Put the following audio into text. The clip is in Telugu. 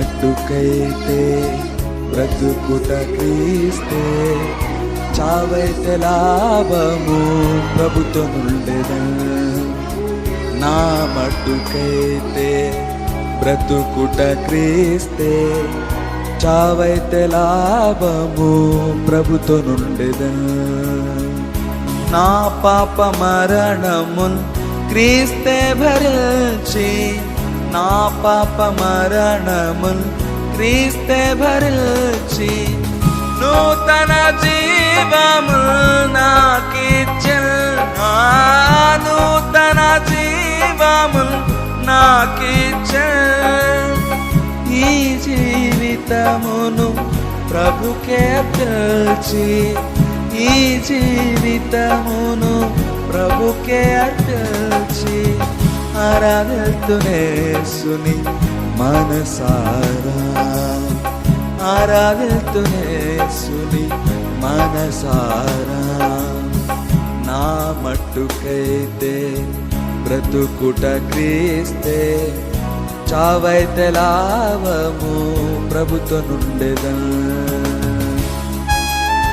మట్టుకైతే బ్రతుకుట క్రీస్తే, చావైతే లాభము ప్రభుతో నుండెదా. నా మట్టుకైతే బ్రతుకుట క్రీస్తే, చావైతే లాభము ప్రభుతో నుండెదా. నా పాప మరణమున్ క్రీస్తే భరించి, నా పాప మరణమున్ క్రీస్తే భరించి, నూతన జీవము నాకిచ్చెను, నూతన జీవము నాకిచ్చెను. ఈ జీవితమును ప్రభుకే అర్పించి, ఈ జీవితమును ప్రభుకే అర్పించి, ఆరాధిస్తునేసుని మనసారా, ఆరాధిస్తునేసుని మనసారా. నా మట్టుకైతే బ్రతుకుట క్రీస్తే, చావైతే లాభము ప్రభుతో నుండెదా.